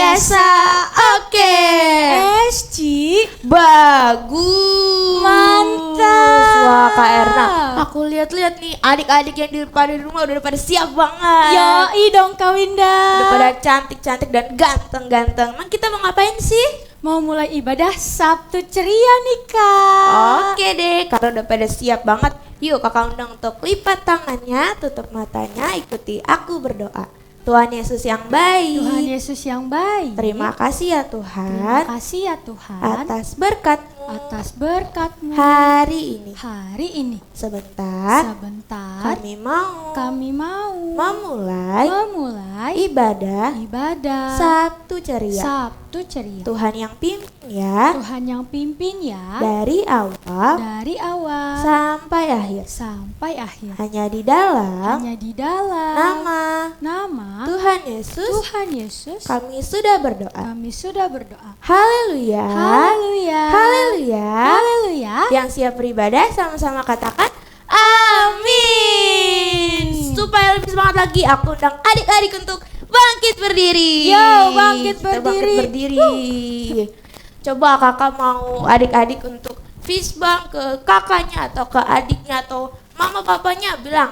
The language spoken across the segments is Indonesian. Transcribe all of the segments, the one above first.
Esa, oke. SC Bagus. Mantap. Wah Kak Erna, aku lihat-lihat nih adik-adik yang di rumah udah pada siap banget. Yoi dong Kak Winda. Udah pada cantik-cantik dan ganteng-ganteng. Emang kita mau ngapain sih? Mau mulai ibadah Sabtu ceria nih Kak. Oke deh, kalau udah pada siap banget, yuk kakak undang untuk lipat tangannya, tutup matanya, ikuti aku berdoa. Tuhan Yesus yang baik. Tuhan Yesus yang baik. Terima kasih ya Terima Tuhan kasih ya Tuhan atas berkat-Mu atas berkat-Mu hari ini. hari ini. Sebentar Sebentar kami mau kami mau memulai ibadah ibadah Sabtu ceria. Sabtu ceria. Tuhan yang pimpin ya, Tuhan yang pimpin ya dari awal dari awal sampai akhir. sampai akhir. Hanya di dalam Hanya di dalam nama nama Tuhan Yesus Tuhan Yesus kami sudah berdoa. kami sudah berdoa. Haleluya. Haleluya. Haleluya. Haleluya. Yang siap beribadah sama-sama katakan amin. Supaya lebih semangat lagi, aku undang adik-adik untuk bangkit berdiri. Yo, bangkit Kita berdiri. berdiri. Coba kakak mau adik-adik untuk fist bump ke kakaknya atau ke adiknya atau mama papanya bilang,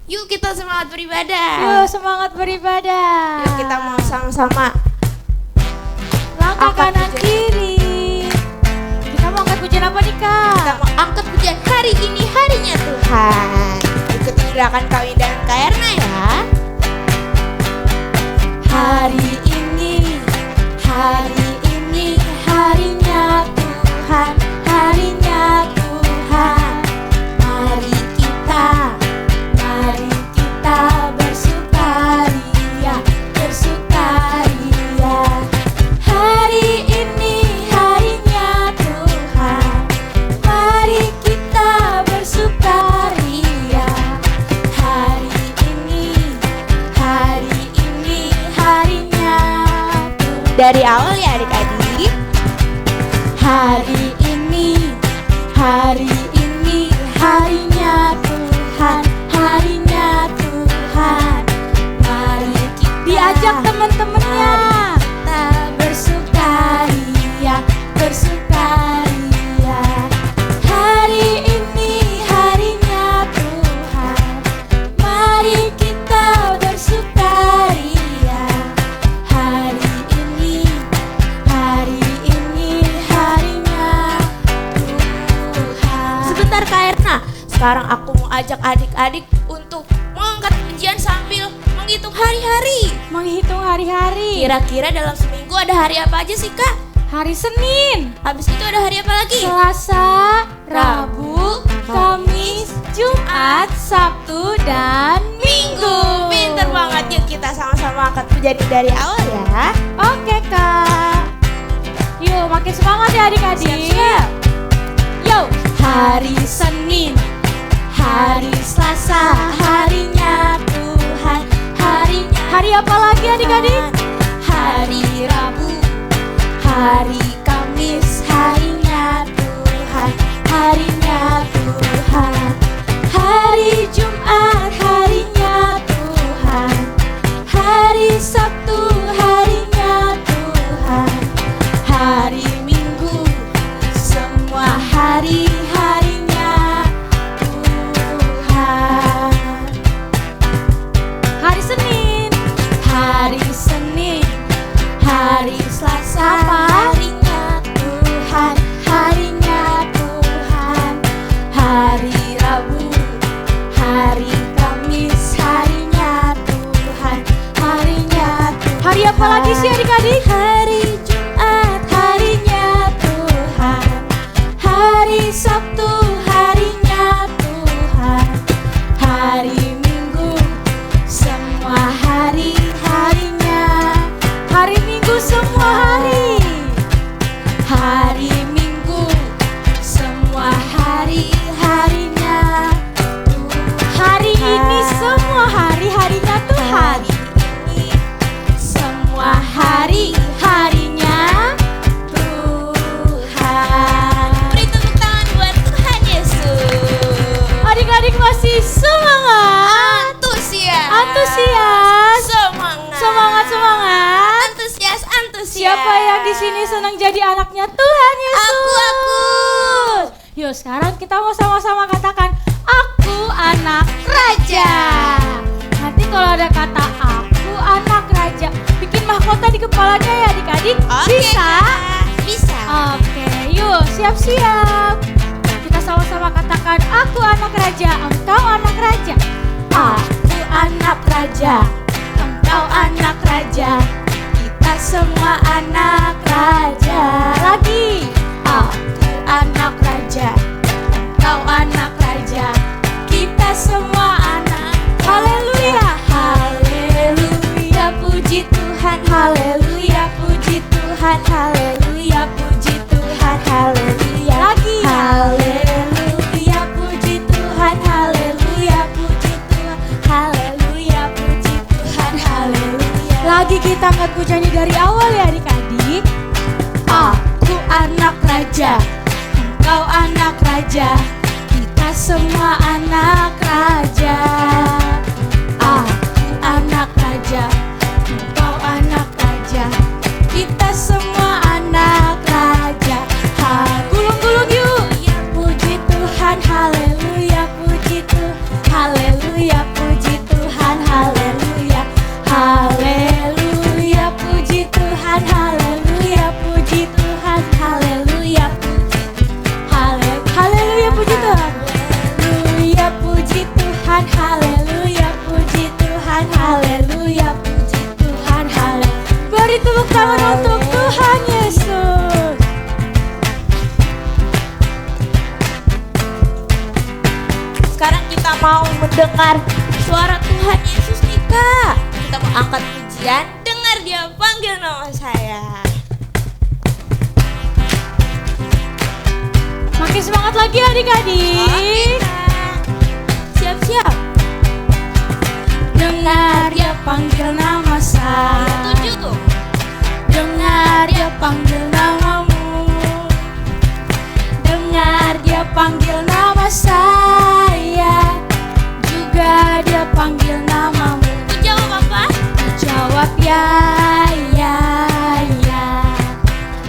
yuk kita semangat beribadah. Yuk semangat beribadah. Yuk kita mau sama-sama Langkah angkat kanan pujian. kiri. Kita mau angkat pujian apa nih Kak? Kita mau angkat pujian hari ini harinya Tuhan. Ikuti gerakan kami dan Kak Erna ya. Hari ini harinya Tuhan, harinya Tuhan. Mari kita bersukaria, bersukaria. Hari ini harinya Tuhan. Mari kita bersukaria. Hari ini harinya Tuhan. Dari awal ya adik-adik. Hari ini harinya Tuhan, harinya Tuhan. Mari kita diajak teman-temannya. Kita bersukaria, bersukaria. Hari ini harinya Tuhan. Mari kita bersukaria. Hari ini harinya Tuhan. Sebentar Kak Erna. Sekarang aku mau ajak adik-adik untuk mengangkat pujian sambil menghitung hari-hari. Menghitung hari-hari. Kira-kira dalam seminggu ada hari apa aja sih Kak? Hari Senin, Habis itu ada hari apa lagi? Selasa, Rabu, Kamis, Jumat, Sabtu, dan Minggu. Pinter banget, yuk kita sama-sama angkat pujian ini dari awal ya. Oke Kak. Yuk makin semangat ya adik-adik. Siap-siap. Yo, hari Senin, hari Selasa, harinya Tuhan, hari apa lagi adik-adik? Hari Rabu, hari Kamis, harinya Tuhan, harinya Tuhan. Hari Jumat, harinya Tuhan. Hari Sabtu, harinya Tuhan. Hari Minggu, semua hari-harinya Tuhan. Hari Senin, hari Selasa, harinya Tuhan, harinya Tuhan. Hari Rabu, hari Kamis, harinya Tuhan, harinya Tuhan. Hari apa lagi sih adik-adik? Hari Jumat, harinya Tuhan. Hari Sabtu, harinya Tuhan. Hari Minggu, semua hari-harinya. Hari Minggu semua hari. Hari Minggu semua hari-harinya. Hari ini semua hari-harinya Tuhan. Semua hari-harinya Tuhan. Beri tepuk tangan buat Tuhan Yuk, sekarang kita mau sama-sama katakan, aku anak raja. Nanti kalau ada kata aku anak raja, bikin mahkota di kepalanya ya adik-adik. Bisa? Bisa. Oke, yuk siap-siap. Kita sama-sama katakan, aku anak raja, engkau anak raja. Aku anak raja, engkau anak raja, kita semua anak raja. Lagi. Aku anak raja, engkau anak raja, kita semua anak. Haleluya. Haleluya, puji Tuhan. Haleluya, puji Tuhan. Haleluya, puji Tuhan. Haleluya. Lagi. Haleluya, puji Tuhan. Haleluya, puji Tuhan. Haleluya, puji Tuhan. Haleluya. Lagi kita angkat pujiannya dari awal ya adik-adik. Aku anak raja, engkau anak raja, kita semua anak raja. Aku anak raja, engkau anak raja, kita semua anak raja. Gulung-gulung yuk. Haleluya, puji Tuhan. Haleluya, puji Tuhan. Haleluya, puji Tuhan. Haleluya. Haleluya, puji Tuhan. Haleluya, puji Tuhan. Haleluya, Haleluya, puji Tuhan. Haleluya, puji Tuhan. Haleluya, puji Tuhan. Haleluya, puji Tuhan. Haleluya. Beri tepuk tangan untuk Tuhan Yesus. Sekarang kita mau mendengar suara Tuhan Yesus nih Kak. Kita mau angkat pujian, dengar dia panggil nama saya. Makin semangat lagi adik-adik. Siap-siap. Dengar dia panggil nama saya. Tujuh tuh. Dengar dia panggil namamu. Dengar dia panggil nama saya. Juga dia panggil namamu. Ku jawab apa? Ku jawab ya, ya, ya.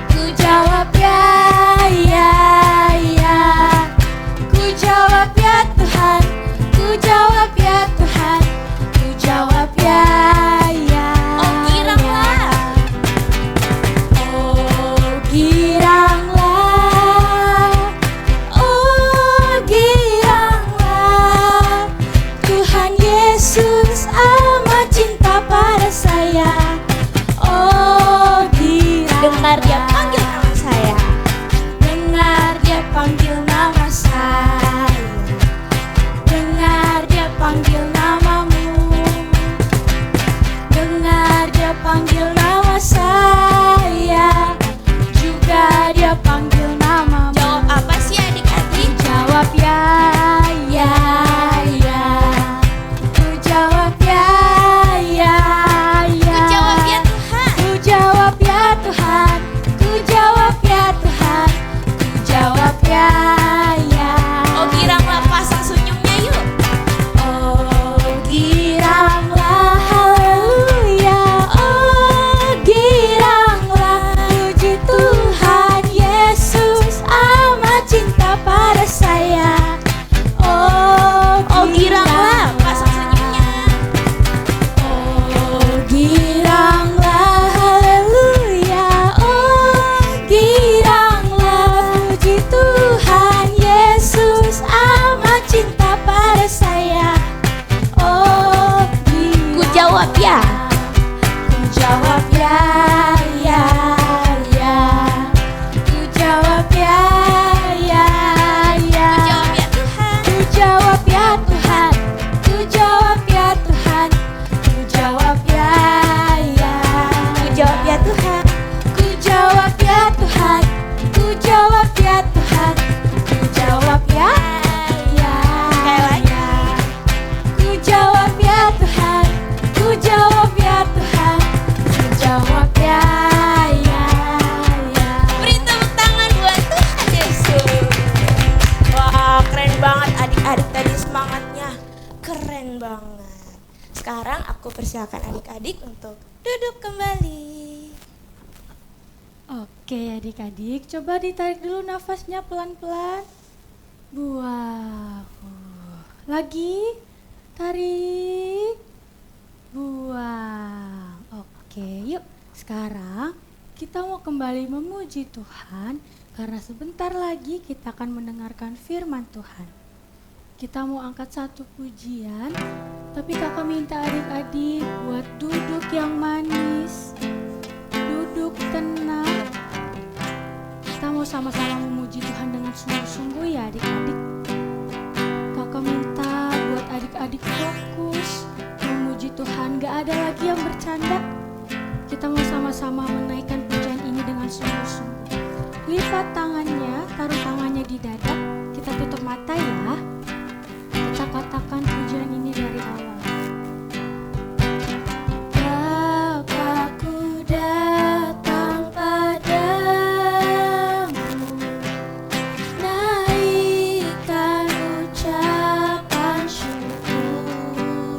Ku jawab ya, ya, ya. Ku jawab ya Tuhan. Ku jawab ya Tuhan. Ku jawab ya, ya. Oh giranglah. Oh giranglah. Oh giranglah. Tuhan Yesus amat cinta pada saya. Oh giranglah. Dengar dia panggil nama saya. Dengar dia panggil nama saya. Dengar dia panggil namamu. Dengar dia panggil nama saya. Juga dia panggil namamu. Jawab apa sih adik-adik? Jawab ya, ya, ya. Ku jawab ya, ya, ya. Ku jawab ya Tuhan. Ku jawab ya Tuhan. Ku jawab ya Tuhan. Ku jawab ya, ya. Oh giranglah, pasang senyumnya yuk. Oh giranglah, haleluya. Oh giranglah, puji Tuhan Yesus amat cinta pada saya. Oh giranglah, pasang senyumnya. Oh giranglah, haleluya. Oh giranglah, puji Tuhan Yesus amat cinta pada saya. Oh giranglah. Ku jawab ya. Ku jawab ya, ya, ya. Ku jawab ya, ya, ya. Ku jawab ya Tuhan. Ku jawab ya Tuhan. Ku jawab ya, ya. Ku jawab ya Tuhan. Ku jawab ya Tuhan. Ku jawab ya Tuhan. Ku jawab ya, ya. Sekali lagi. Ku jawab ya Tuhan. Ku jawab ya Tuhan. Ku jawab ya, ya, ya. Beri tepuk tangan buat Tuhan Yesus. Wah, keren banget adik-adik tadi semangatnya. Keren banget. Sekarang aku persilakan adik-adik untuk duduk kembali. Oke adik-adik, coba ditarik dulu nafasnya pelan-pelan. buang. Lagi, tarik, buang. Oke, yuk sekarang kita mau kembali memuji Tuhan karena sebentar lagi kita akan mendengarkan firman Tuhan. Kita mau angkat satu pujian, tapi kakak minta adik-adik buat duduk yang manis, duduk tenang. Kita mau sama-sama memuji Tuhan dengan sungguh-sungguh ya adik-adik. Kakak minta buat adik-adik fokus memuji Tuhan, gak ada lagi yang bercanda. Kita mau sama-sama menaikkan pujian ini dengan sungguh-sungguh. Lipat tangannya, taruh tangannya di dada, kita tutup mata ya. Kita katakan pujian ini dari awal. Bapakku datang padamu, naikkan ucapan syukur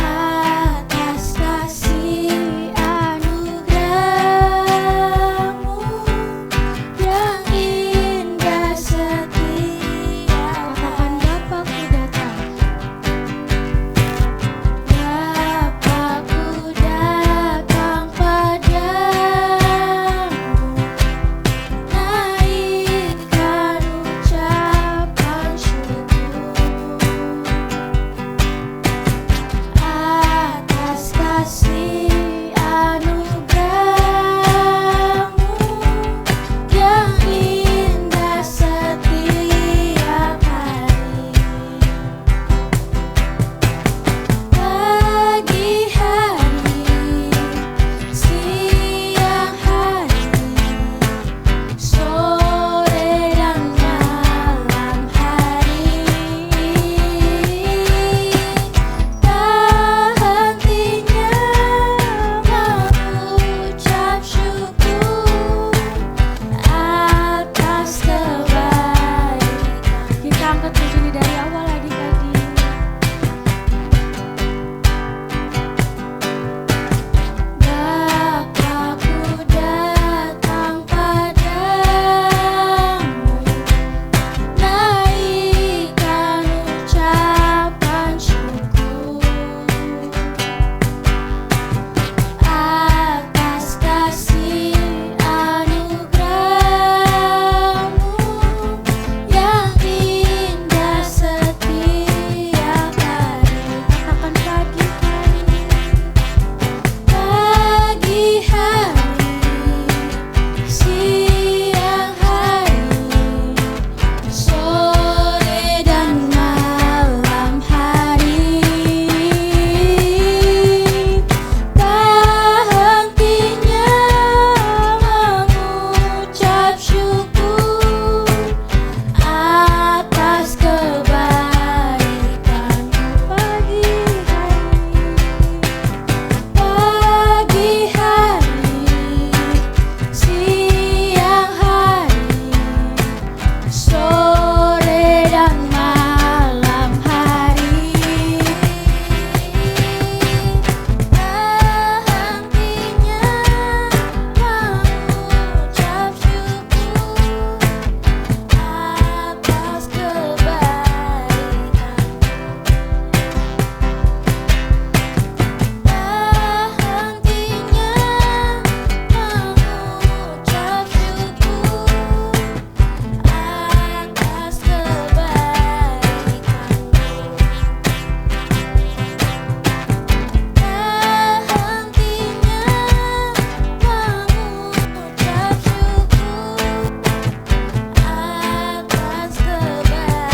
atas kasih anugerah-Mu yang indah setia. Katakan Bapakku datang. Bapakku datang padamu, naikkan ucapan syukur atas kasih anugerah-Mu yang indah setiap hari. Pagi hari, siang hari, sore dan malam hari, tak hentinya mengucap syukur atas kebaikan. Kita angkat puji ini dari awal adik-adik. Bapakku datang padamu, naikkan ucapan syukur atas kasih anugerah-Mu yang indah setiap hari. Katakan pagi hari, siang hari, sore dan malam hari, tak hentinya mengucap syukur atas kebaikan. Pagi hari, siang hari, sore dan malam hari, tak hentinya mengucap syukur atas kebaikan. Tak hentinya mengucap syukur atas kebaikan. Tak hentinya mengucap syukur atas kebaikan.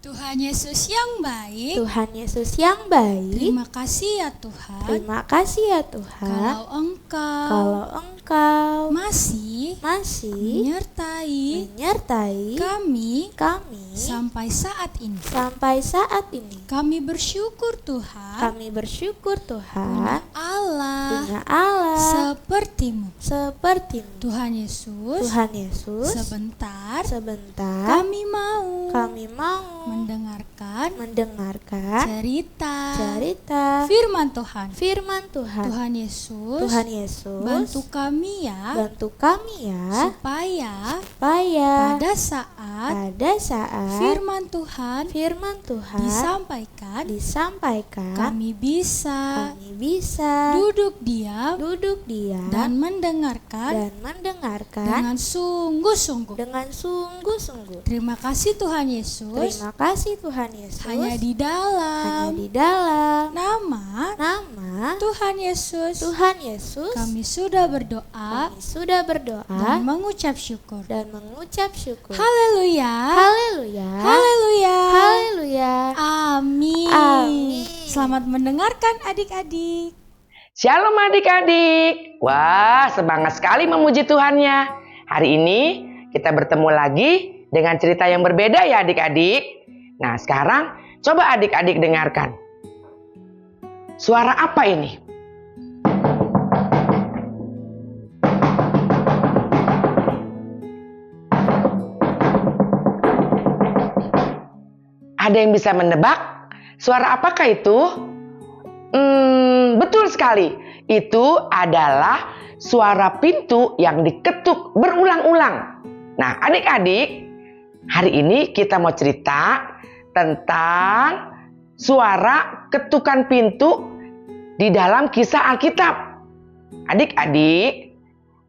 Tuhan Yesus yang baik, Tuhan Yesus yang baik, terima kasih ya Tuhan. terima kasih ya Tuhan. Kalau Engkau Kalau Engkau masih masih menyertai kami kami sampai saat ini. sampai saat ini. Kami bersyukur Tuhan Kami bersyukur Tuhan Allah punya Allah sepertimu. sepertimu. Tuhan Yesus, Tuhan Yesus, sebentar sebentar kami mau mendengarkan mendengarkan cerita firman Tuhan. firman Tuhan. Tuhan Yesus, Tuhan Yesus, bantu kami ya, bantu kami ya supaya supaya pada saat firman Tuhan firman Tuhan disampaikan kami bisa duduk diam dan mendengarkan dengan sungguh-sungguh. Terima kasih Tuhan Yesus. Terima kasih Tuhan Yesus. Hanya di dalam nama Tuhan Yesus kami sudah berdoa dan mengucap syukur. Haleluya. Haleluya. Haleluya. Haleluya. Amin. Amin. Selamat mendengarkan adik-adik. Shalom adik-adik. Wah, semangat sekali memuji Tuhannya. Hari ini kita bertemu lagi dengan cerita yang berbeda ya adik-adik. Nah, sekarang coba adik-adik dengarkan. Suara apa ini? Ada yang bisa menebak? Suara apakah itu? Betul sekali. Itu adalah suara pintu yang diketuk berulang-ulang. Nah, adik-adik, hari ini kita mau cerita tentang suara ketukan pintu di dalam kisah Alkitab. Adik-adik,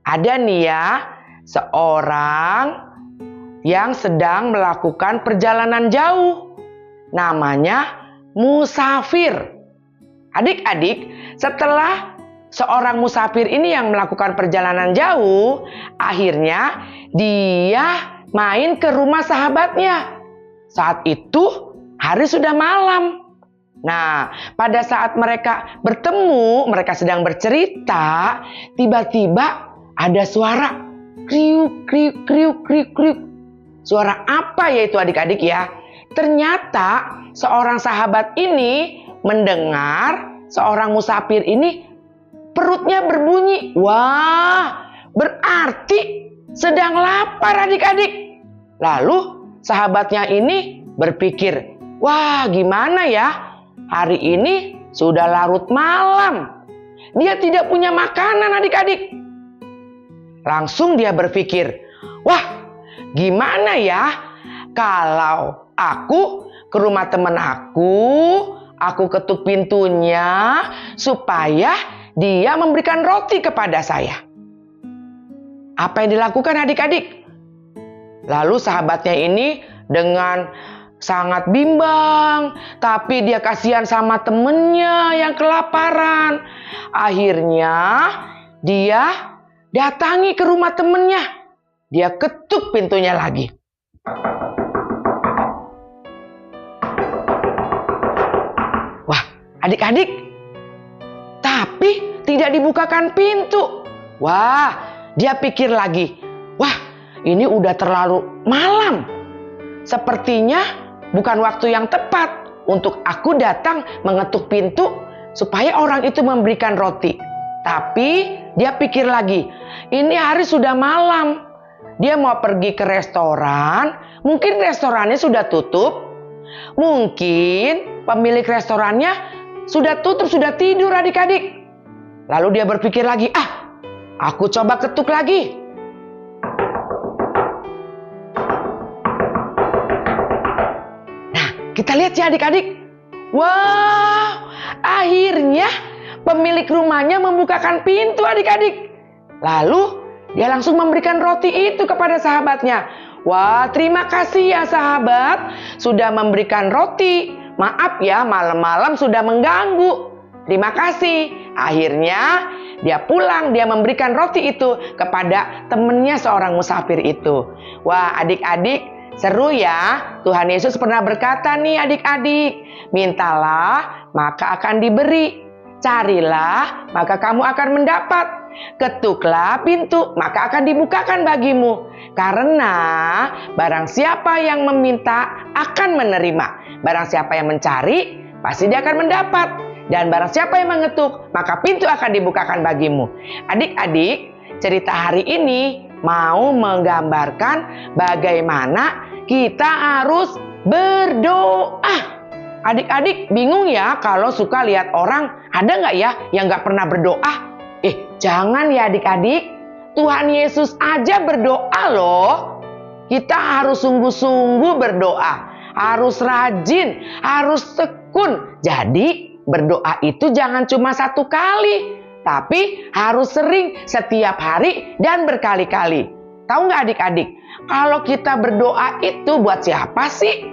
ada nih ya seorang yang sedang melakukan perjalanan jauh. Namanya musafir. Adik-adik, setelah seorang musafir ini yang melakukan perjalanan jauh, akhirnya dia main ke rumah sahabatnya. Saat itu hari sudah malam. Nah, pada saat mereka bertemu, mereka sedang bercerita, tiba-tiba ada suara kriuk kriuk kriuk kriuk kriuk. Suara apa yaitu adik-adik ya? Ternyata seorang sahabat ini mendengar seorang musafir ini perutnya berbunyi. Wah, berarti sedang lapar adik-adik. Lalu sahabatnya ini berpikir, wah gimana ya? Hari ini sudah larut malam. Dia tidak punya makanan adik-adik. Langsung dia berpikir, wah gimana ya kalau aku ke rumah teman aku ketuk pintunya supaya dia memberikan roti kepada saya. Apa yang dilakukan adik-adik? Lalu sahabatnya ini dengan sangat bimbang, tapi dia kasihan sama temennya yang kelaparan. Akhirnya dia datangi ke rumah temennya. Dia ketuk pintunya lagi. Wah, adik-adik, tapi tidak dibukakan pintu. Wah, dia pikir lagi, wah ini udah terlalu malam. Sepertinya bukan waktu yang tepat untuk aku datang mengetuk pintu supaya orang itu memberikan roti. Tapi dia pikir lagi, ini hari sudah malam. Dia mau pergi ke restoran, mungkin restorannya sudah tutup. Mungkin pemilik restorannya sudah tutup, sudah tidur adik-adik. Lalu dia berpikir lagi, aku coba ketuk lagi. Nah, kita lihat ya adik-adik. Wow, akhirnya pemilik rumahnya membukakan pintu adik-adik. Lalu dia langsung memberikan roti itu kepada sahabatnya. Wah, terima kasih ya sahabat, sudah memberikan roti. Maaf ya, malam-malam sudah mengganggu. Terima kasih. Akhirnya dia pulang, dia memberikan roti itu kepada temannya seorang musafir itu. Wah, adik-adik, seru ya. Tuhan Yesus pernah berkata nih adik-adik, mintalah maka akan diberi. Carilah maka kamu akan mendapat. ketuklah pintu, maka akan dibukakan bagimu. Karena barang siapa yang meminta akan menerima. Barang siapa yang mencari, pasti dia akan mendapat. Dan barang siapa yang mengetuk, maka pintu akan dibukakan bagimu. Adik-adik, cerita hari ini mau menggambarkan bagaimana kita harus berdoa. Adik-adik bingung ya kalau suka lihat orang, ada nggak ya yang nggak pernah berdoa? Jangan ya adik-adik, Tuhan Yesus aja berdoa loh. Kita harus sungguh-sungguh berdoa, harus rajin, harus tekun. Jadi berdoa itu jangan cuma satu kali, tapi harus sering, setiap hari dan berkali-kali. Tahu nggak adik-adik, kalau kita berdoa itu buat siapa sih?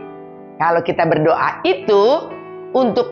Kalau kita berdoa itu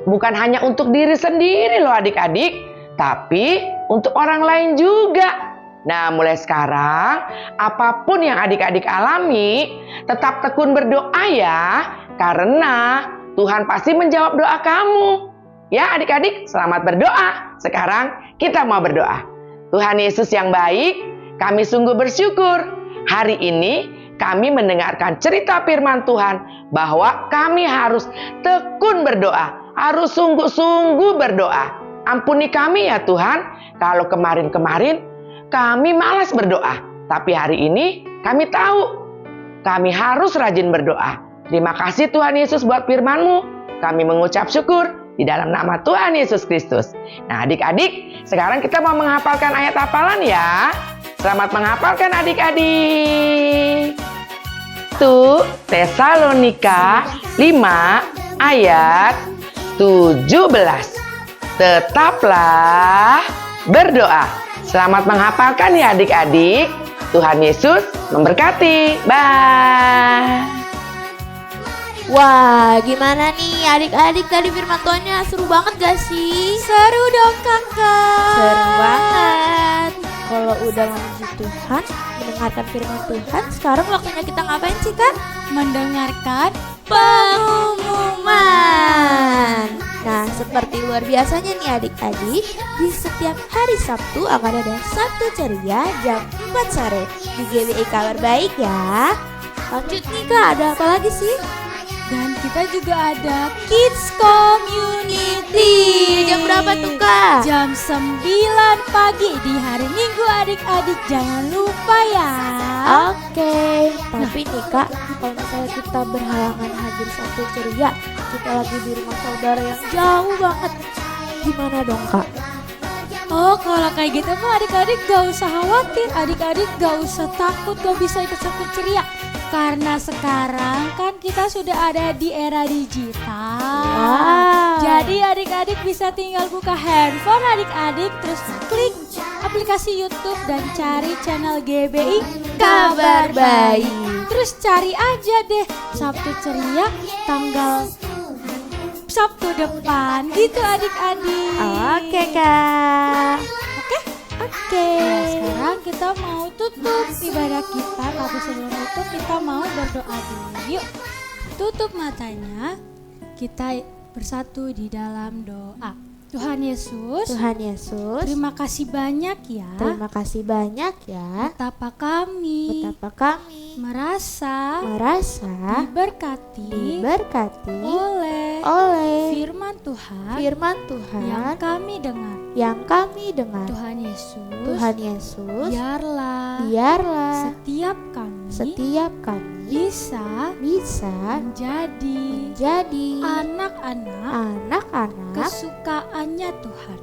bukan hanya untuk diri sendiri loh adik-adik, tapi untuk orang lain juga. Nah, mulai sekarang apapun yang adik-adik alami, tetap tekun berdoa ya, karena Tuhan pasti menjawab doa kamu. Ya adik-adik, selamat berdoa. Sekarang kita mau berdoa. Tuhan Yesus yang baik, kami sungguh bersyukur. Hari ini kami mendengarkan cerita firman Tuhan bahwa kami harus tekun berdoa, harus sungguh-sungguh berdoa. Ampuni kami ya Tuhan, kalau kemarin-kemarin kami malas berdoa. Tapi hari ini kami tahu, kami harus rajin berdoa. Terima kasih Tuhan Yesus buat firman-Mu. Kami mengucap syukur di dalam nama Tuhan Yesus Kristus. Nah adik-adik, sekarang kita mau menghafalkan ayat hafalan ya. Selamat menghafalkan adik-adik. 1 Tesalonika 5 ayat 17. Tetaplah berdoa. Selamat menghafalkan ya adik-adik. Tuhan Yesus memberkati. Bye. Wah, gimana nih adik-adik, tadi firman Tuhannya seru banget gak sih? Seru dong kakak. Seru banget. Kalau udah memuji Tuhan, mendengarkan firman Tuhan, sekarang waktunya kita ngapain sih Kak? Mendengarkan Pengumuman. Nah, seperti luar biasanya nih adik-adik, di setiap hari Sabtu akan ada Sabtu Ceria jam 4 sore di GBI Kabar Baik ya. Lanjut nih Kak, ada apa lagi sih? dan kita juga ada Kids Community. Jam berapa tuh Kak? Jam 9 pagi di hari Minggu adik-adik, jangan lupa ya. Oke. Tapi nih Kak, kalau misalnya kita berhalangan hadir Sabtu Ceria, kita lagi di rumah saudara yang jauh banget, gimana dong Kak? Oh, kalau kayak gitu mah adik-adik gak usah khawatir, adik-adik gak usah takut gak bisa ikut Sabtu Ceria. Karena sekarang kan kita sudah ada di era digital. Wow. Jadi adik-adik bisa tinggal buka handphone adik-adik, terus klik aplikasi YouTube dan cari channel GBI Kabar Baik. Terus cari aja deh Sabtu Ceria tanggal Sabtu depan gitu adik-adik. Oke Kak. Oke, sekarang kita mau tutup ibadah kita, tapi sebelum itu kita mau berdoa dulu. Yuk, tutup matanya, kita bersatu di dalam doa. Tuhan Yesus, terima kasih banyak ya. Terima kasih banyak ya. Betapa kami merasa diberkati oleh firman Tuhan yang kami dengar. Tuhan Yesus, biarlah setiap kami bisa menjadi anak-anak kesukaannya Tuhan.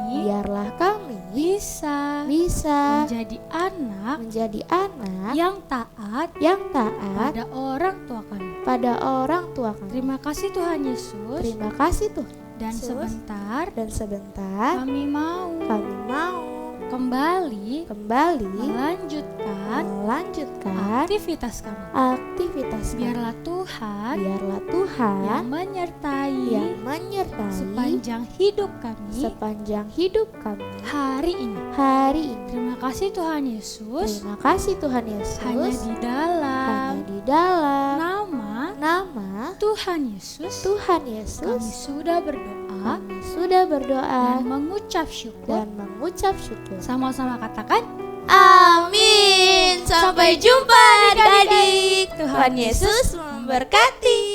Biarlah kami bisa menjadi anak yang taat pada orang tua kami. Terima kasih Tuhan Yesus. Dan sebentar kami mau kembali melanjutkan aktivitas kami. Biarlah Tuhan yang menyertai sepanjang hidup kami hari ini. Terima kasih Tuhan Yesus. Hanya di dalam nama Tuhan Yesus kami sudah berdoa. kami sudah berdoa dan mengucap syukur. dan mengucap syukur. Sama-sama katakan, Amin. Sampai jumpa adik-adik. Tuhan Yesus memberkati.